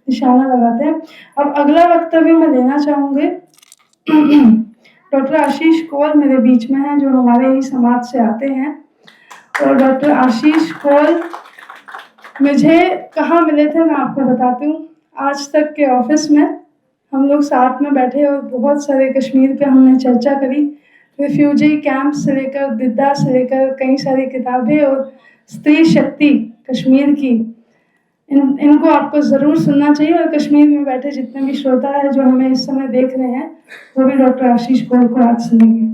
निशाना लगाते हैं। अब अगला वक्तव्य मैं देना चाहूँगी डॉक्टर आशीष कौल मेरे बीच में हैं, जो हमारे ही समाज से आते हैं। और डॉक्टर आशीष कौल मुझे कहाँ मिले थे मैं आपको बताती हूँ। आज तक के ऑफिस में हम लोग साथ में बैठे और बहुत सारे कश्मीर पे हमने चर्चा करी। रिफ्यूजी कैंप से लेकर दिद्दा से लेकर कई सारी किताबें और स्त्री शक्ति कश्मीर की, इनको आपको ज़रूर सुनना चाहिए। और कश्मीर में बैठे जितने भी श्रोता है जो हमें इस समय देख रहे हैं, वो भी डॉक्टर आशीष कौल को आज सुनेंगे।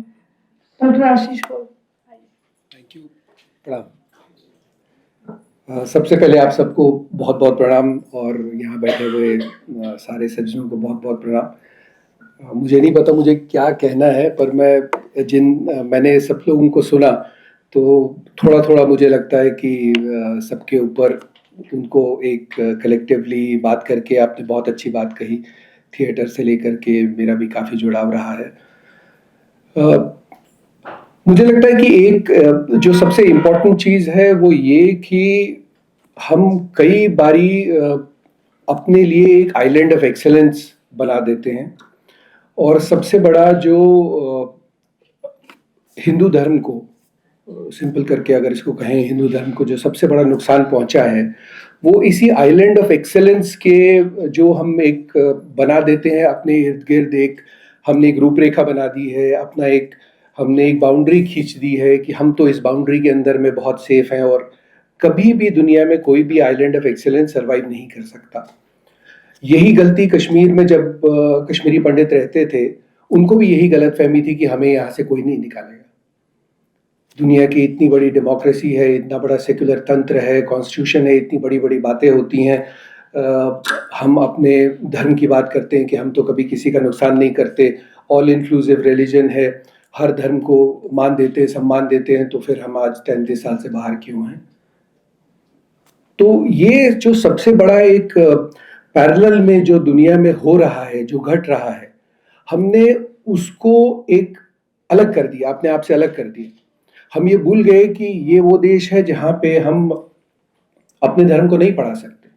Doctor Ashish Kaul. Thank you. प्रणाम। सबसे पहले आप सबको बहुत बहुत प्रणाम और यहाँ बैठे हुए सारे सज्जनों को बहुत बहुत प्रणाम। मुझे नहीं पता मुझे क्या कहना है, पर मैंने सब लोगों को सुना तो थोड़ा थोड़ा मुझे लगता है कि सबके ऊपर उनको एक कलेक्टिवली बात करके आपने बहुत अच्छी बात कही। थिएटर से लेकर के मेरा भी काफ़ी जुड़ाव रहा है। मुझे लगता है कि एक जो सबसे इम्पोर्टेंट चीज़ है वो ये कि हम कई बारी अपने लिए एक आइलैंड ऑफ एक्सेलेंस बना देते हैं। और सबसे बड़ा जो हिंदू धर्म को सिंपल करके अगर इसको कहें, हिंदू धर्म को जो सबसे बड़ा नुकसान पहुंचा है वो इसी आइलैंड ऑफ एक्सेलेंस के जो हम एक बना देते हैं अपने इर्द गिर्द। हमने एक रूपरेखा बना दी है, हमने एक बाउंड्री खींच दी है कि हम तो इस बाउंड्री के अंदर में बहुत सेफ हैं और कभी भी दुनिया में कोई भी आइलैंड ऑफ एक्सेलेंस सर्वाइव नहीं कर सकता। यही गलती कश्मीर में जब कश्मीरी पंडित रहते थे, उनको भी यही गलतफहमी थी कि हमें यहाँ से कोई नहीं निकालेगा। दुनिया की इतनी बड़ी डेमोक्रेसी है, इतना बड़ा सेक्युलर तंत्र है, कॉन्स्टिट्यूशन है, इतनी बड़ी बड़ी बातें होती हैं। हम अपने धर्म की बात करते हैं कि हम तो कभी किसी का नुकसान नहीं करते, ऑल इंक्लूसिव रिलीजन है, हर धर्म को मान देते हैं, सम्मान देते हैं, तो फिर हम आज 33 साल से बाहर क्यों हैं? तो ये जो सबसे बड़ा एक पैरेलल में जो दुनिया में हो रहा है, जो घट रहा है, हमने उसको एक अलग कर दिया, अपने आप से अलग कर दिया। हम ये भूल गए कि ये वो देश है जहाँ पे हम अपने धर्म को नहीं पढ़ा सकते।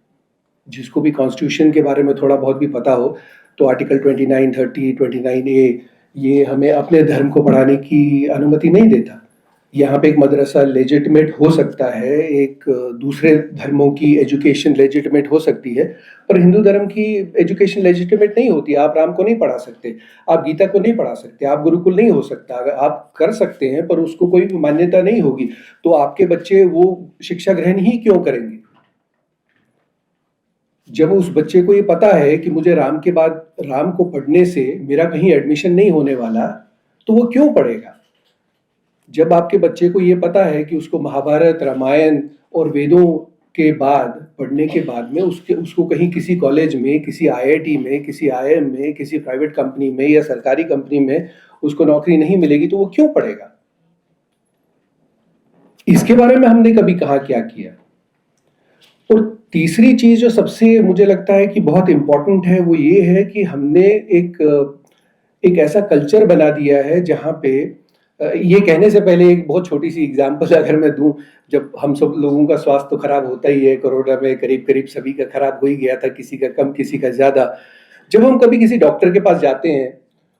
जिसको भी कॉन्स्टिट्यूशन के बारे में थोड़ा बहुत भी पता हो तो आर्टिकल 29, 30, 29A ये हमें अपने धर्म को पढ़ाने की अनुमति नहीं देता। यहाँ पे एक मदरसा लेजिटिमेट हो सकता है, एक दूसरे धर्मों की एजुकेशन लेजिटिमेट हो सकती है, पर हिंदू धर्म की एजुकेशन लेजिटिमेट नहीं होती। आप राम को नहीं पढ़ा सकते, आप गीता को नहीं पढ़ा सकते, आप गुरुकुल नहीं हो सकता। अगर आप कर सकते हैं पर उसको कोई मान्यता नहीं होगी तो आपके बच्चे वो शिक्षा ग्रहण ही क्यों करेंगे? जब उस बच्चे को ये पता है कि मुझे राम के बाद राम को पढ़ने से मेरा कहीं एडमिशन नहीं होने वाला, तो वो क्यों पढ़ेगा? जब आपके बच्चे को ये पता है कि उसको महाभारत, रामायण और वेदों के बाद पढ़ने के बाद में उसको कहीं किसी कॉलेज में, किसी IIT में, किसी IIM में, किसी प्राइवेट कंपनी में या सरकारी कंपनी में उसको नौकरी नहीं मिलेगी, तो वो क्यों पढ़ेगा? इसके बारे में हमने कभी कहा क्या किया? और तीसरी चीज जो सबसे मुझे लगता है कि बहुत इंपॉर्टेंट है वो ये है कि हमने एक ऐसा कल्चर बना दिया है जहाँ पे ये कहने से पहले एक बहुत छोटी सी एग्जांपल अगर मैं दूं, जब हम सब लोगों का स्वास्थ्य तो खराब होता ही है, कोरोना में करीब करीब सभी का खराब हो ही गया था, किसी का कम किसी का ज्यादा। जब हम कभी किसी डॉक्टर के पास जाते हैं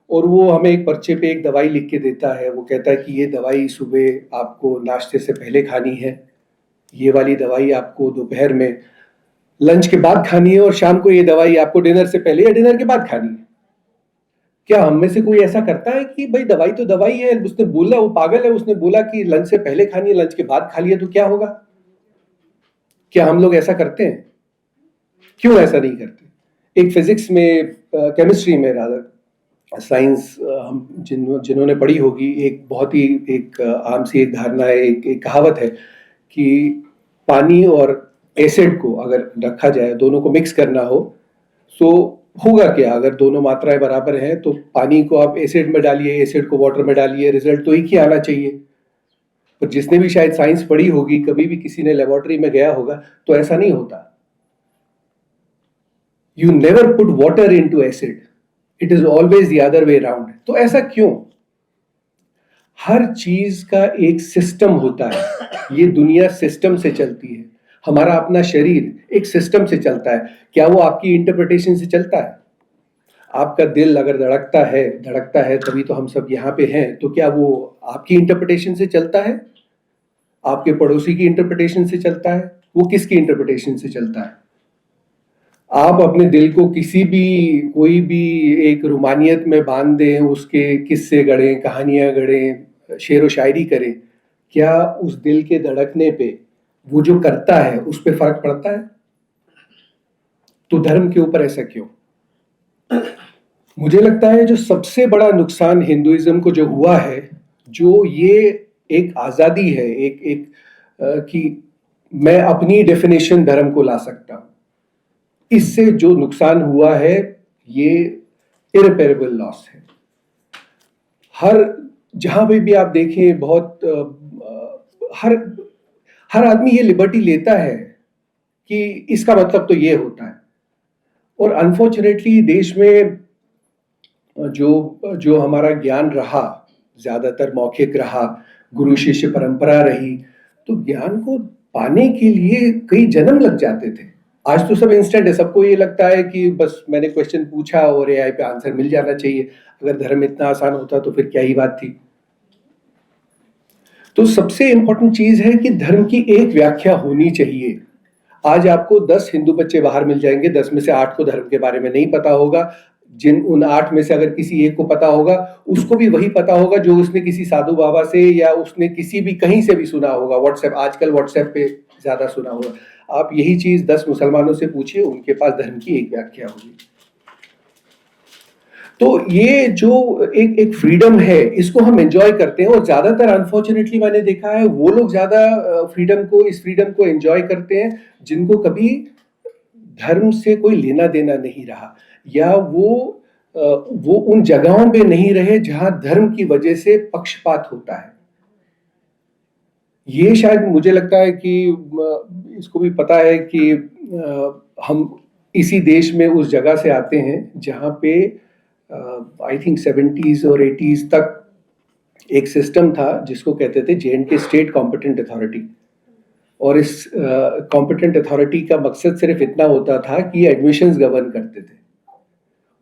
और वो हमें एक पर्चे पे एक दवाई लिख के देता है, वो कहता है कि ये दवाई सुबह आपको नाश्ते से पहले खानी है, ये वाली दवाई आपको दोपहर में लंच के बाद खानी है और शाम को ये दवाई आपको डिनर से पहले या डिनर के बाद खानी है। क्या हम में से कोई ऐसा करता है कि भाई दवाई तो दवाई है, उसने बोला, वो पागल है, उसने बोला कि लंच से पहले खानी है, लंच के बाद खा लिया तो क्या होगा? क्या हम लोग ऐसा करते हैं? क्यों ऐसा नहीं करते? एक फिजिक्स में, केमिस्ट्री में रादर, साइंस हम जिन्होंने पढ़ी होगी, एक बहुत ही एक आम सी एक धारणा है, एक कहावत है कि पानी और एसिड को अगर रखा जाए, दोनों को मिक्स करना हो तो होगा क्या? अगर दोनों मात्राएं बराबर हैं तो पानी को आप एसिड में डालिए, एसिड को वाटर में डालिए, रिजल्ट तो एक ही आना चाहिए। पर जिसने भी शायद साइंस पढ़ी होगी, कभी भी किसी ने लेबोरेटरी में गया होगा, तो ऐसा नहीं होता। You never put water into acid, it is always the other way around. तो ऐसा क्यों? हर चीज का एक सिस्टम होता है, ये दुनिया सिस्टम से चलती है। हमारा अपना शरीर एक सिस्टम से चलता है, क्या वो आपकी इंटरप्रिटेशन से चलता है? आपका दिल अगर धड़कता है तभी तो हम सब यहाँ पे हैं, तो क्या वो आपकी इंटरप्रिटेशन से चलता है? आपके पड़ोसी की इंटरप्रिटेशन से चलता है? वो किसकी इंटरप्रिटेशन से चलता है? आप अपने दिल को किसी भी कोई भी एक रूमानियत में बांध दें, उसके किस्से गढ़ें, कहानियां गढ़ें, शेर व शायरी करें, क्या उस दिल के धड़कने पे वो जो करता है उस पे फर्क पड़ता है? तो धर्म के ऊपर ऐसा क्यों? मुझे लगता है जो सबसे बड़ा नुकसान हिंदुइज्म को जो हुआ है, जो ये एक आजादी है, एक एक कि मैं अपनी डेफिनेशन धर्म को ला सकता हूं, इससे जो नुकसान हुआ है ये इररिपेरेबल लॉस है। हर जहां पे भी आप देखें, बहुत हर हर आदमी ये लिबर्टी लेता है कि इसका मतलब तो ये होता है। और अनफॉर्चुनेटली देश में जो जो हमारा ज्ञान रहा, ज्यादातर मौखिक रहा, गुरु शिष्य परंपरा रही, तो ज्ञान को पाने के लिए कई जन्म लग जाते थे। आज तो सब इंस्टेंट है, सबको ये लगता है कि बस मैंने क्वेश्चन पूछा और एआई पे आंसर मिल जाना चाहिए। अगर धर्म इतना आसान होता तो फिर क्या ही बात थी। तो सबसे इंपॉर्टेंट चीज है कि धर्म की एक व्याख्या होनी चाहिए। आज आपको 10 हिंदू बच्चे बाहर मिल जाएंगे, 10 में से 8 को धर्म के बारे में नहीं पता होगा। जिन उन 8 में से अगर किसी एक को पता होगा, उसको भी वही पता होगा जो उसने किसी साधु बाबा से या उसने किसी भी कहीं से भी सुना होगा। व्हाट्सएप, आजकल व्हाट्सएप पे ज्यादा सुना होगा। आप यही चीज 10 मुसलमानों से पूछिए, उनके पास धर्म की एक व्याख्या होगी। तो ये जो एक एक फ्रीडम है, इसको हम एंजॉय करते हैं, और ज्यादातर अनफॉर्चुनेटली मैंने देखा है वो लोग ज्यादा इस फ्रीडम को एंजॉय करते हैं जिनको कभी धर्म से कोई लेना देना नहीं रहा, या वो उन जगहों पे नहीं रहे जहां धर्म की वजह से पक्षपात होता है। ये शायद मुझे लगता है कि इसको भी पता है कि हम इसी देश में उस जगह से आते हैं जहां पे आई थिंक 70s और 80s तक एक सिस्टम था जिसको कहते थे J&K स्टेट कॉम्पिटेंट अथॉरिटी। और इस कॉम्पिटेंट अथॉरिटी का मकसद सिर्फ इतना होता था कि एडमिशन्स गवर्न करते थे।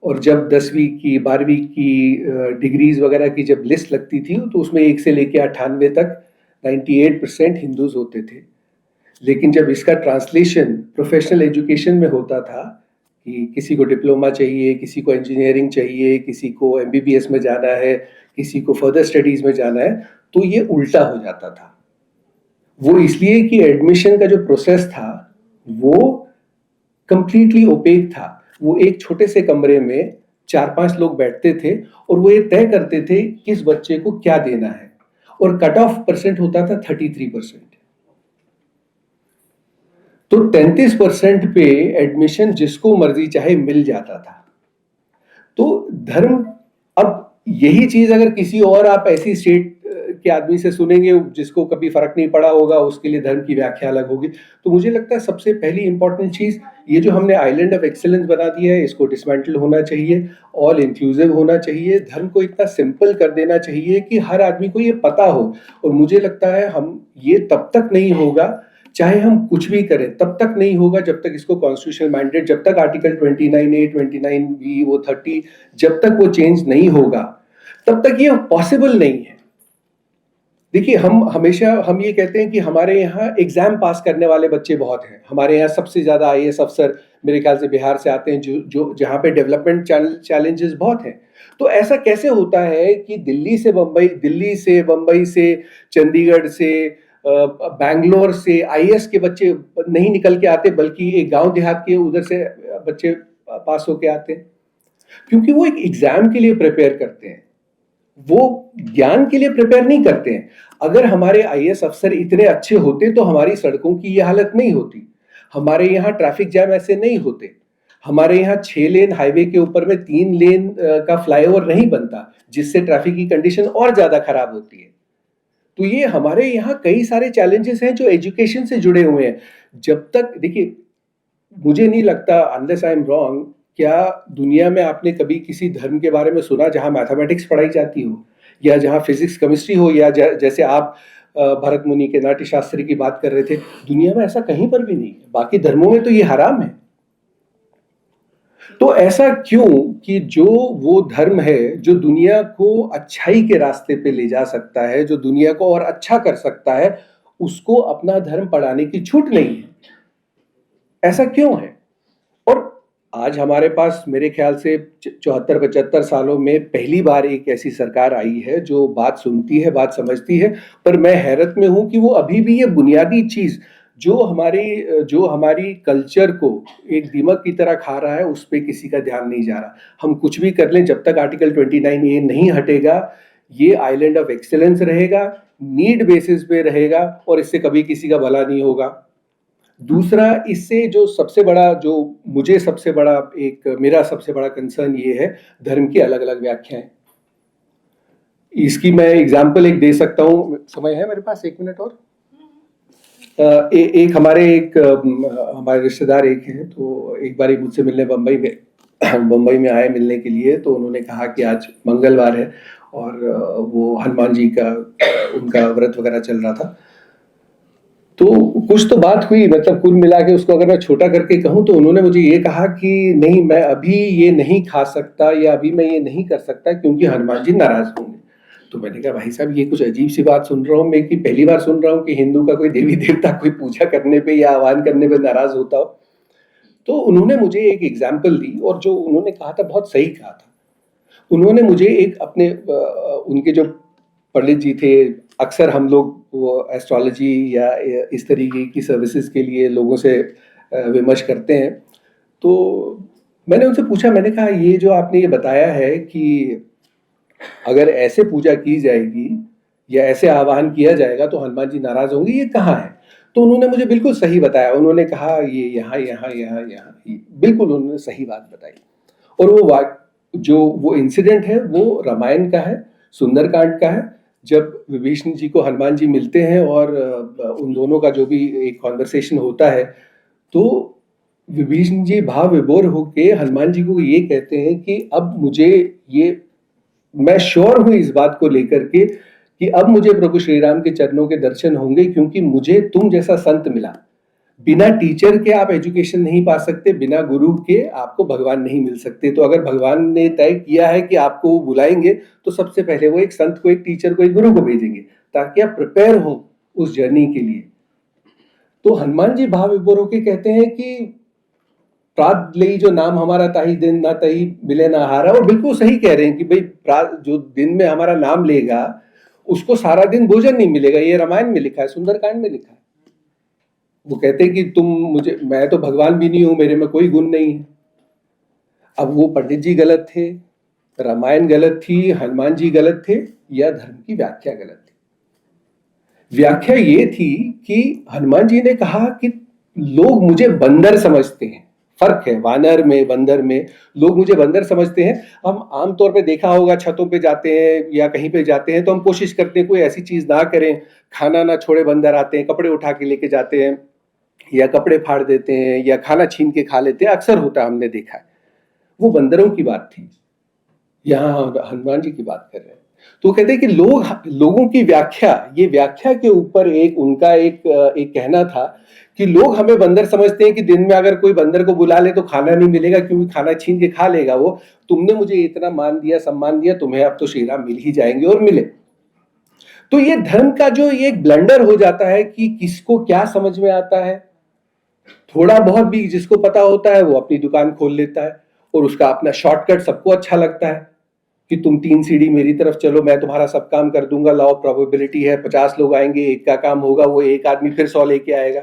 और जब 10वीं की 12वीं की डिग्रीज वगैरह की जब लिस्ट लगती थी तो उसमें 1 से लेके 98 तक 98% हिंदूज होते थे। लेकिन जब इसका ट्रांसलेशन प्रोफेशनल एजुकेशन में होता था कि किसी को डिप्लोमा चाहिए, किसी को इंजीनियरिंग चाहिए, किसी को एमबीबीएस में जाना है, किसी को फर्दर स्टडीज में जाना है, तो ये उल्टा हो जाता था। वो इसलिए कि एडमिशन का जो प्रोसेस था वो कंप्लीटली ओपेक था। वो एक छोटे से कमरे में 4-5 लोग बैठते थे और वो ये तय करते थे किस बच्चे को क्या देना है, और कट ऑफ परसेंट होता था 33%। तो 33% पे एडमिशन जिसको मर्जी चाहे मिल जाता था। तो धर्म, अब यही चीज अगर किसी और आप ऐसी स्टेट के आदमी से सुनेंगे जिसको कभी फर्क नहीं पड़ा होगा, उसके लिए धर्म की व्याख्या अलग होगी। तो मुझे लगता है सबसे पहली इंपॉर्टेंट चीज, ये जो हमने आइलैंड ऑफ एक्सेलेंस बना दिया है, इसको डिसमेंटल होना चाहिए, ऑल इंक्लूसिव होना चाहिए, धर्म को इतना सिंपल कर देना चाहिए कि हर आदमी को ये पता हो। और मुझे लगता है हम ये तब तक नहीं होगा, चाहे हम कुछ भी करें तब तक नहीं होगा जब तक इसको कॉन्स्टिट्यूशनल मैंडेट, जब तक आर्टिकल 29A 29B वो 30, जब तक वो चेंज नहीं होगा तब तक ये पॉसिबल नहीं है। देखिए, हम ये कहते हैं कि हमारे यहाँ एग्जाम पास करने वाले बच्चे बहुत हैं। हमारे यहाँ सबसे ज्यादा आईएएस अफसर मेरे ख्याल से बिहार से आते हैं, जो जहाँ पे डेवलपमेंट चैलेंजेस बहुत हैं। तो ऐसा कैसे होता है कि दिल्ली से बम्बई से चंडीगढ़ से बैंगलोर से आईएएस के बच्चे नहीं निकल के आते, बल्कि एक गांव देहात के उधर से बच्चे पास होके आते हैं? क्योंकि वो एक एग्जाम के लिए प्रिपेयर करते हैं, वो ज्ञान के लिए प्रिपेयर नहीं करते हैं। अगर हमारे आईएएस अफसर इतने अच्छे होते तो हमारी सड़कों की ये हालत नहीं होती, हमारे यहाँ ट्रैफिक जैम ऐसे नहीं होते, हमारे यहाँ 6 लेन हाईवे के ऊपर में 3 लेन का फ्लाईओवर नहीं बनता, जिससे ट्रैफिक की कंडीशन और ज्यादा खराब होती है। तो ये हमारे यहाँ कई सारे चैलेंजेस हैं जो एजुकेशन से जुड़े हुए हैं। जब तक, देखिए, मुझे नहीं लगता, अनलेस आई एम रॉन्ग, क्या दुनिया में आपने कभी किसी धर्म के बारे में सुना जहां मैथमेटिक्स पढ़ाई जाती हो, या जहां फिजिक्स केमिस्ट्री हो, या जैसे आप भरत मुनि के नाट्य शास्त्र की बात कर रहे थे, दुनिया में ऐसा कहीं पर भी नहीं है। बाकी धर्मों में तो ये हराम है। तो ऐसा क्यों कि जो वो धर्म है जो दुनिया को अच्छाई के रास्ते पे ले जा सकता है, जो दुनिया को और अच्छा कर सकता है, उसको अपना धर्म पढ़ाने की छूट नहीं है? ऐसा क्यों है? और आज हमारे पास मेरे ख्याल से 74-75 सालों में पहली बार एक ऐसी सरकार आई है जो बात सुनती है, बात समझती है। पर मैं हैरत में हूं कि वो अभी भी ये बुनियादी चीज जो हमारी कल्चर को एक दीमक की तरह खा रहा है, उस पर किसी का ध्यान नहीं जा रहा। हम कुछ भी कर लें, जब तक आर्टिकल 29A नहीं हटेगा, ये आइलैंड ऑफ एक्सीलेंस रहेगा, नीड बेसिस पे रहेगा, और इससे कभी किसी का भला नहीं होगा। दूसरा, इससे जो मुझे सबसे बड़ा मेरा सबसे बड़ा कंसर्न ये है, धर्म की अलग अलग व्याख्याएं। इसकी मैं एग्जाम्पल एक दे सकता हूँ, समय है मेरे पास? 1 मिनट और। हमारे रिश्तेदार एक हैं, तो एक बार मुझसे मिलने बम्बई में आए मिलने के लिए। तो उन्होंने कहा कि आज मंगलवार है और वो हनुमान जी का उनका व्रत वगैरह चल रहा था। तो कुछ तो बात हुई, मतलब कुल मिला के उसको अगर मैं छोटा करके कहूँ तो उन्होंने मुझे ये कहा कि नहीं, मैं अभी ये नहीं खा सकता या अभी मैं ये नहीं कर सकता क्योंकि हनुमान जी नाराज होंगे। तो मैंने कहा भाई साहब, ये कुछ अजीब सी बात सुन रहा हूँ मैं, कि पहली बार सुन रहा हूँ कि हिंदू का कोई देवी देवता कोई पूजा करने पे या आह्वान करने पे नाराज होता हो। तो उन्होंने मुझे एक एग्जाम्पल दी, और जो उन्होंने कहा था बहुत सही कहा था। उन्होंने मुझे एक अपने उनके जो पंडित जी थे, अक्सर हम लोग वो एस्ट्रोलॉजी या इस तरीके की सर्विसेज के लिए लोगों से विमर्श करते हैं। तो मैंने उनसे पूछा, मैंने कहा ये जो आपने ये बताया है कि अगर ऐसे पूजा की जाएगी या ऐसे आह्वान किया जाएगा तो हनुमान जी नाराज होंगे, ये कहाँ है? तो उन्होंने मुझे बिल्कुल सही बताया। उन्होंने कहा ये यहाँ यहाँ यहाँ यहाँ, बिल्कुल उन्होंने सही बात बताई। और वो इंसिडेंट है वो रामायण का है, सुंदरकांड का है, जब विभीषण जी को हनुमान जी मिलते हैं और उन दोनों का जो भी एक कॉन्वर्सेशन होता है, तो विभीषण जी भाव विभोर होके हनुमान जी को ये कहते हैं कि अब मैं श्योर हूं इस बात को लेकर के कि अब मुझे प्रभु श्री राम के चरणों के दर्शन होंगे, क्योंकि मुझे तुम जैसा संत मिला। बिना टीचर के आप एजुकेशन नहीं पा सकते, बिना गुरु के आपको भगवान नहीं मिल सकते। तो अगर भगवान ने तय किया है कि आपको वो बुलाएंगे, तो सबसे पहले वो एक संत को, एक टीचर को, एक गुरु को भेजेंगे, ताकि आप प्रिपेयर हो उस जर्नी के लिए। तो हनुमान जी भाव विभोर होके कहते हैं कि प्रात लई जो नाम हमारा, ताही दिन ना तही मिले ना हारा। और बिल्कुल सही कह रहे हैं कि भाई जो दिन में हमारा नाम लेगा उसको सारा दिन भोजन नहीं मिलेगा। ये रामायण में लिखा है, सुंदरकांड में लिखा है। वो कहते हैं कि मैं तो भगवान भी नहीं हूं, मेरे में कोई गुण नहीं है। अब वो पंडित जी गलत थे, रामायण गलत थी, हनुमान जी गलत थे, या धर्म की व्याख्या गलत थी? व्याख्या ये थी कि हनुमान जी ने कहा कि लोग मुझे बंदर समझते हैं। फर्क है वानर में, बंदर में। लोग मुझे बंदर समझते हैं। हम आमतौर पे देखा होगा, छतों पे जाते हैं या कहीं पे जाते हैं तो हम कोशिश करते हैं कोई ऐसी चीज ना करें, खाना ना छोड़े। बंदर आते हैं, कपड़े उठा के लेके जाते हैं, या कपड़े फाड़ देते हैं, या खाना छीन के खा लेते हैं। अक्सर होता है, हमने देखा है। वो बंदरों की बात थी, यहाँ हनुमान जी की बात कर रहे हैं। तो कहते हैं कि लोगों की ये व्याख्या के ऊपर उनका एक कहना था कि लोग हमें बंदर समझते हैं कि दिन में अगर कोई बंदर को बुला ले तो खाना नहीं मिलेगा, क्योंकि खाना छीन के खा लेगा वो। तुमने मुझे इतना मान दिया, सम्मान दिया, तुम्हें अब तो श्री राम मिल ही जाएंगे, और मिले। तो ये धर्म का जो एक ब्लंडर हो जाता है कि किसको क्या समझ में आता है। थोड़ा बहुत भी जिसको पता होता है वो अपनी दुकान खोल लेता है, और उसका अपना शॉर्टकट सबको अच्छा लगता है कि तुम 3 सीढ़ी मेरी तरफ चलो, मैं तुम्हारा सब काम कर दूंगा। लॉ ऑफ प्रोबेबिलिटी है, 50 लोग आएंगे, एक का काम होगा, वो एक आदमी फिर 100 लेके आएगा।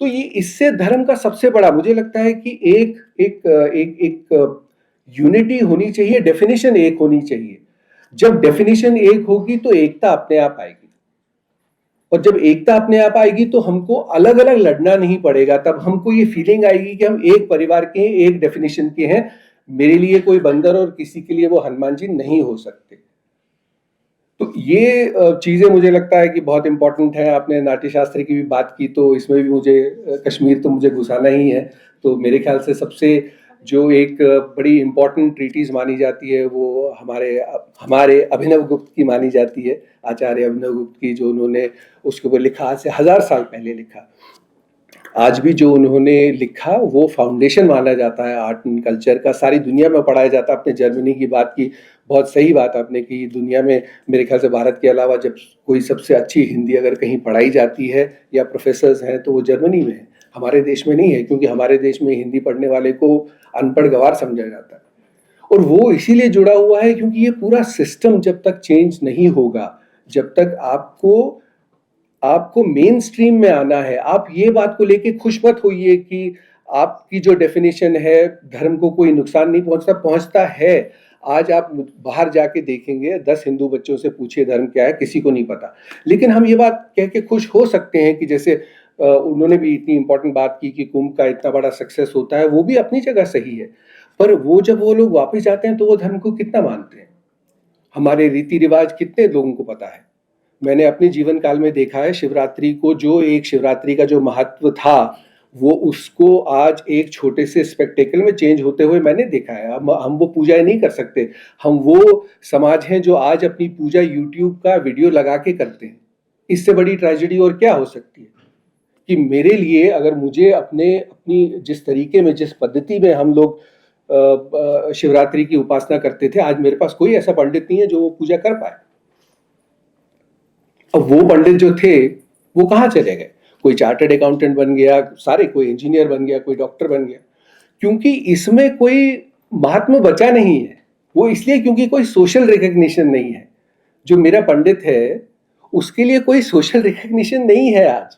तो ये इससे धर्म का सबसे बड़ा मुझे लगता है कि एक यूनिटी होनी चाहिए, डेफिनेशन एक होनी चाहिए। जब डेफिनेशन एक होगी तो एकता अपने आप आएगी, और जब एकता अपने आप आएगी तो हमको अलग अलग लड़ना नहीं पड़ेगा। तब हमको ये फीलिंग आएगी कि हम एक परिवार के हैं, एक डेफिनेशन के हैं। मेरे लिए कोई बंदर और किसी के लिए वो हनुमान जी नहीं हो सकते। तो ये चीजें मुझे लगता है कि बहुत इंपॉर्टेंट है। आपने नाट्य शास्त्र की भी बात की, तो इसमें भी मुझे कश्मीर तो मुझे घुसाना ही है। तो मेरे ख्याल से सबसे जो एक बड़ी इम्पोर्टेंट ट्रीटीज मानी जाती है, वो हमारे अभिनव गुप्त की मानी जाती है, आचार्य अभिनव गुप्त की, जो उन्होंने उसके ऊपर लिखा आज से 1000 साल पहले लिखा। आज भी जो उन्होंने लिखा वो फाउंडेशन माना जाता है आर्ट एंड कल्चर का, सारी दुनिया में पढ़ाया जाता है। आपने जर्मनी की बात की, बहुत सही बात आपने की। दुनिया में मेरे ख्याल से भारत के अलावा जब कोई सबसे अच्छी हिंदी अगर कहीं पढ़ाई जाती है या प्रोफेसर्स हैं तो वो जर्मनी में है, हमारे देश में नहीं है, क्योंकि हमारे देश में हिंदी पढ़ने वाले को अनपढ़ गंवार समझा जाता है। और वो इसीलिए जुड़ा हुआ है क्योंकि ये पूरा सिस्टम जब तक चेंज नहीं होगा, जब तक आपको मेन स्ट्रीम में आना है। आप ये बात को लेके खुश मत होइए कि आपकी जो डेफिनेशन है धर्म को कोई नुकसान नहीं पहुंचता है। आज आप बाहर जाके देखेंगे, 10 हिंदू बच्चों से पूछिए धर्म क्या है, किसी को नहीं पता। लेकिन हम ये बात कह के खुश हो सकते हैं कि जैसे उन्होंने भी इतनी इंपॉर्टेंट बात की कि कुंभ का इतना बड़ा सक्सेस होता है, वो भी अपनी जगह सही है। पर जब वो लोग वापस जाते हैं तो वो धर्म को कितना मानते हैं, हमारे रीति रिवाज कितने लोगों को पता है। मैंने अपने जीवन काल में देखा है शिवरात्रि को, जो एक शिवरात्रि का जो महत्व था वो उसको आज एक छोटे से स्पेक्टेकल में चेंज होते हुए मैंने देखा है। हम वो पूजाएं नहीं कर सकते। हम वो समाज हैं जो आज अपनी पूजा यूट्यूब का वीडियो लगा के करते हैं। इससे बड़ी ट्रेजेडी और क्या हो सकती है कि मेरे लिए, अगर मुझे अपनी जिस तरीके में, जिस पद्धति में हम लोग शिवरात्रि की उपासना करते थे, आज मेरे पास कोई ऐसा पंडित नहीं है जो वो पूजा कर पाए। अब वो पंडित जो थे वो कहाँ चले गए? कोई चार्टर्ड अकाउंटेंट बन गया, कोई इंजीनियर बन गया, कोई डॉक्टर बन गया, क्योंकि इसमें कोई महात्मा बचा नहीं है। वो इसलिए क्योंकि कोई सोशल रिकग्निशन नहीं है। जो मेरा पंडित है उसके लिए कोई सोशल रिकग्निशन नहीं है आज।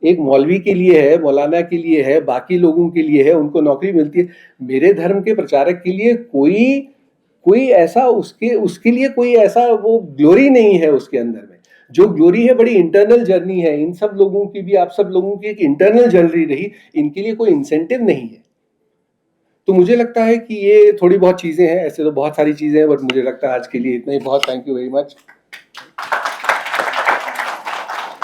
एक मौलवी के लिए है, मौलाना के लिए है, बाकी लोगों के लिए है, उनको नौकरी मिलती है। मेरे धर्म के प्रचारक के लिए कोई ऐसा उसके लिए कोई ऐसा वो ग्लोरी नहीं है उसके अंदर में। जो ग्लोरी है बड़ी इंटरनल जर्नी है। इन सब लोगों की भी, आप सब लोगों की एक इंटरनल जर्नी रही, इनके लिए कोई इंसेंटिव नहीं है। तो मुझे लगता है कि ये थोड़ी बहुत चीजें हैं, ऐसे तो बहुत सारी चीजें हैं, बट मुझे लगता है आज के लिए इतना ही बहुत। Thank you very much.